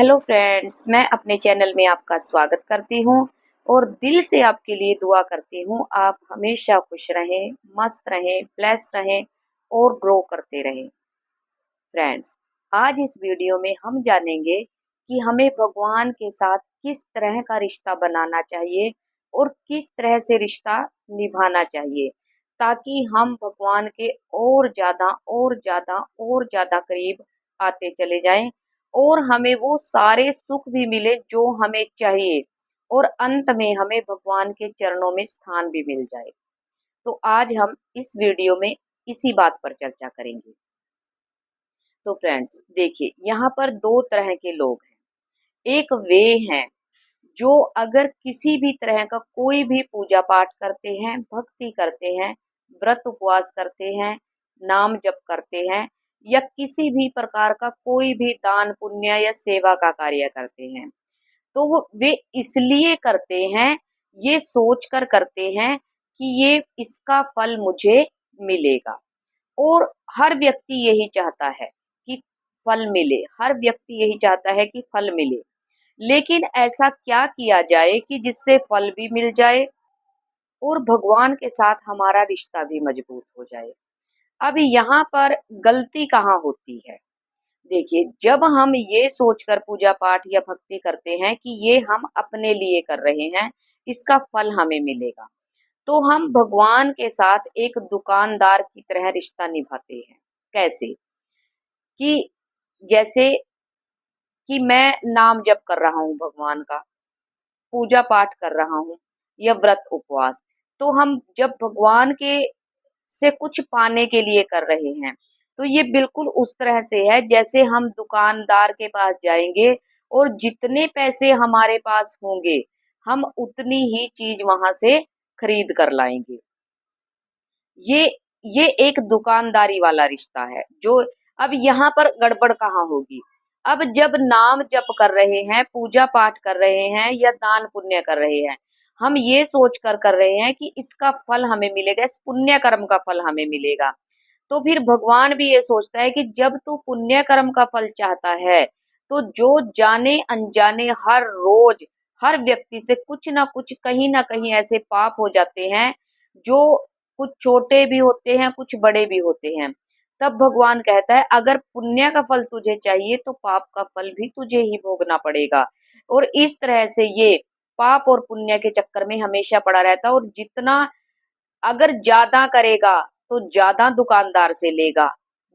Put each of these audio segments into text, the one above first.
Hello friends, मैं अपने channel में आपका स्वागत करती हूँ और दिल से आपके लिए दुआ करती हूँ। आप हमेशा खुश रहें, मस्त रहें, ब्लेस्ड रहें और ग्रो करते रहें। फ्रेंड्स, आज इस वीडियो में हम जानेंगे कि हमें भगवान के साथ किस तरह का रिश्ता बनाना चाहिए और किस तरह से रिश्ता निभाना चाहिए, ताकि हम भगवान के और ज़्यादा और ज़्यादा और ज़्यादा करीब आते चले जाएं और हमें वो सारे सुख भी मिले जो हमें चाहिए और अंत में हमें भगवान के चरणों में स्थान भी मिल जाए। तो आज हम इस वीडियो में इसी बात पर चर्चा करेंगे। तो फ्रेंड्स देखिए, यहाँ पर दो तरह के लोग हैं। एक वे हैं जो अगर किसी भी तरह का कोई भी पूजा पाठ करते हैं, भक्ति करते हैं, व्रत उपवास करते हैं, नाम जप करते हैं या किसी भी प्रकार का कोई भी दान पुण्य या सेवा का कार्य करते हैं, तो वो वे इसलिए करते हैं, ये सोच कर करते हैं कि ये इसका फल मुझे मिलेगा। और हर व्यक्ति यही चाहता है कि फल मिले, हर व्यक्ति यही चाहता है कि फल मिले। लेकिन ऐसा क्या किया जाए कि जिससे फल भी मिल जाए और भगवान के साथ हमारा रिश्ता भी मजबूत हो जाए। अब यहाँ पर गलती कहाँ होती है? देखिए, जब हम ये सोचकर पूजा पाठ या भक्ति करते हैं कि ये हम अपने लिए कर रहे हैं, इसका फल हमें मिलेगा, तो हम भगवान के साथ एक दुकानदार की तरह रिश्ता निभाते हैं। कैसे? कि जैसे कि मैं नाम जप कर रहा हूँ भगवान का, पूजा पाठ कर रहा हूँ या व्रत उपवास, तो हम जब भगवान के से कुछ पाने के लिए कर रहे हैं, तो ये बिल्कुल उस तरह से है जैसे हम दुकानदार के पास जाएंगे और जितने पैसे हमारे पास होंगे, हम उतनी ही चीज वहां से खरीद कर लाएंगे। ये ये एक दुकानदारी वाला रिश्ता है। जो अब यहाँ पर गड़बड़ कहाँ होगी? अब जब नाम जप कर रहे हैं, पूजा पाठ कर रहे हैं या दान पुण्य कर रहे हैं, हम ये सोच कर रहे हैं कि इसका फल हमें मिलेगा, इस पुण्य कर्म का फल हमें मिलेगा। तो फिर भगवान भी ये सोचता है कि जब तू पुण्य कर्म का फल चाहता है, तो जो जाने अनजाने हर रोज हर व्यक्ति से कुछ ना कुछ, कहीं ना कहीं ऐसे पाप हो जाते हैं जो कुछ छोटे भी होते हैं, कुछ बड़े भी होते हैं। तब भगवान कहता है, अगर पुण्य का फल तुझे चाहिए तो पाप का फल भी तुझे ही भोगना पड़ेगा। और इस तरह से ये पाप और पुण्य के चक्कर में हमेशा पड़ा रहता है। और जितना अगर ज्यादा करेगा तो ज्यादा दुकानदार से लेगा,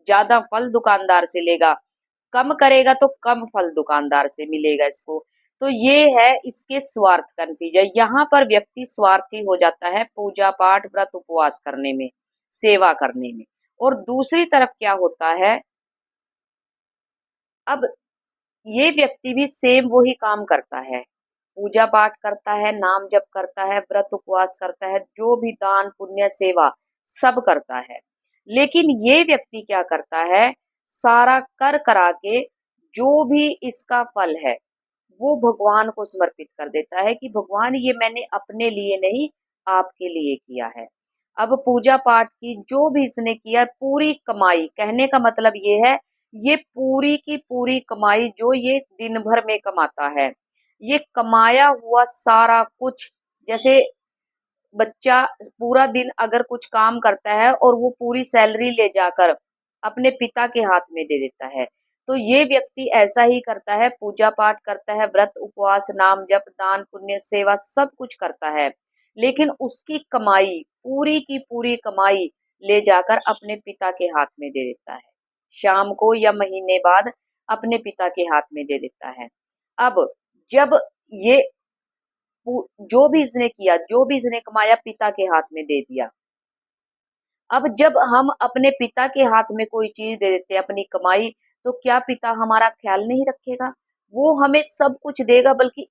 ज्यादा फल दुकानदार से लेगा, कम करेगा तो कम फल दुकानदार से मिलेगा इसको। तो ये है इसके स्वार्थ का नतीजा। यहाँ पर व्यक्ति स्वार्थी हो जाता है पूजा पाठ व्रत उपवास करने में, सेवा करने में। और दूसरी तरफ क्या होता है, अब ये व्यक्ति भी सेम वही काम करता है, पूजा पाठ करता है, नाम जप करता है, व्रत उपवास करता है, जो भी दान पुण्य सेवा सब करता है। लेकिन ये व्यक्ति क्या करता है, सारा कर करा के जो भी इसका फल है वो भगवान को समर्पित कर देता है कि भगवान ये मैंने अपने लिए नहीं, आपके लिए किया है। अब पूजा पाठ की जो भी इसने किया, पूरी कमाई, कहने का मतलब ये है, ये पूरी की पूरी कमाई जो ये दिन भर में कमाता है, ये कमाया हुआ सारा कुछ, जैसे बच्चा पूरा दिन अगर कुछ काम करता है और वो पूरी सैलरी ले जाकर अपने पिता के हाथ में दे देता है, तो ये व्यक्ति ऐसा ही करता है, पूजा पाठ करता है, व्रत उपवास नाम जप दान पुण्य सेवा सब कुछ करता है, लेकिन उसकी कमाई, पूरी की पूरी कमाई ले जाकर अपने पिता के हाथ में दे देता है, शाम को या महीने बाद अपने पिता के हाथ में दे देता है। अब जब ये जो भी इसने किया, जो भी इसने कमाया, पिता के हाथ में दे दिया। अब जब हम अपने पिता के हाथ में कोई चीज दे देते हैं, अपनी कमाई, तो क्या पिता हमारा ख्याल नहीं रखेगा? वो हमें सब कुछ देगा, बल्कि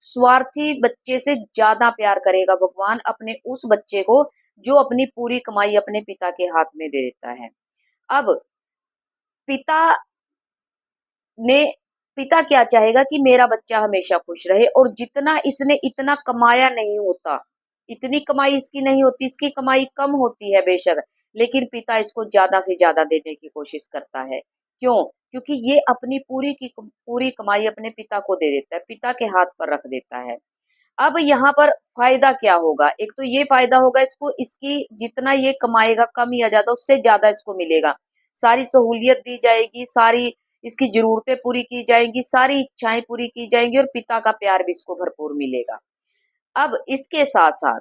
स्वार्थी बच्चे से ज्यादा प्यार करेगा भगवान अपने उस बच्चे को जो अपनी पूरी कमाई अपने पिता के हाथ में दे देता है। अब पिता ने पिता क्या चाहेगा कि मेरा बच्चा हमेशा खुश रहे, और जितना इसने इतना कमाया नहीं होता, इतनी कमाई इसकी नहीं होती, इसकी कमाई कम होती है बेशक, लेकिन पिता इसको ज्यादा से ज्यादा देने की कोशिश करता है। क्यों? क्योंकि ये अपनी पूरी की पूरी कमाई अपने पिता को दे देता है, पिता के हाथ पर रख देता है। अब यहाँ पर फायदा क्या होगा? एक तो ये फायदा होगा इसको, इसकी जितना ये कमाएगा कम या ज्यादा उससे ज्यादा इसको मिलेगा। सारी सहूलियत दी जाएगी, सारी इसकी जरूरतें पूरी की जाएंगी, सारी इच्छाएं पूरी की जाएंगी और पिता का प्यार भी इसको भरपूर मिलेगा। अब इसके साथ साथ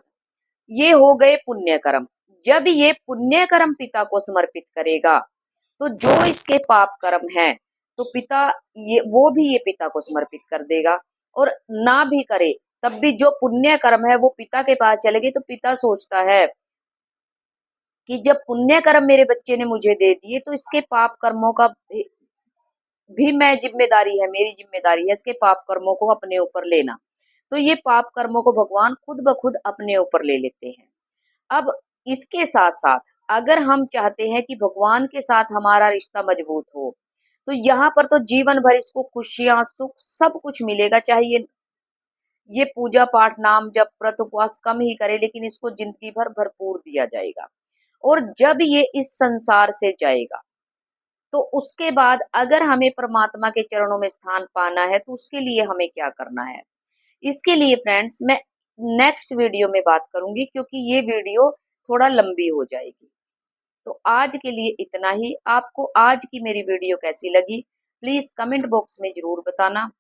ये हो गए पुण्य कर्म। जब ये पुण्य कर्म पिता को समर्पित करेगा तो जो इसके पाप कर्म हैं तो पिता ये पिता को समर्पित कर देगा। और ना भी करे तब भी जो पुण्य कर्म है वो पिता के पास चलेगी तो पिता सोचता है कि जब पुण्य कर्म मेरे बच्चे ने मुझे दे दिए तो इसके पाप कर्मों का भी मैं जिम्मेदारी है, मेरी जिम्मेदारी है इसके पाप कर्मों को अपने ऊपर लेना। तो ये पाप कर्मों को भगवान खुद ब खुद अपने ऊपर ले लेते हैं। अब इसके साथ साथ अगर हम चाहते हैं कि भगवान के साथ हमारा रिश्ता मजबूत हो तो यहाँ पर तो जीवन भर इसको खुशियां सुख सब कुछ मिलेगा, चाहे ये पूजा पाठ नाम जप व्रत उपवास कम ही करे लेकिन इसको जिंदगी भर भरपूर दिया जाएगा। और जब ये इस संसार से जाएगा तो उसके बाद अगर हमें परमात्मा के चरणों में स्थान पाना है तो उसके लिए हमें क्या करना है, इसके लिए फ्रेंड्स मैं नेक्स्ट वीडियो में बात करूंगी क्योंकि ये वीडियो थोड़ा लंबी हो जाएगी। तो आज के लिए इतना ही। आपको आज की मेरी वीडियो कैसी लगी प्लीज कमेंट बॉक्स में जरूर बताना।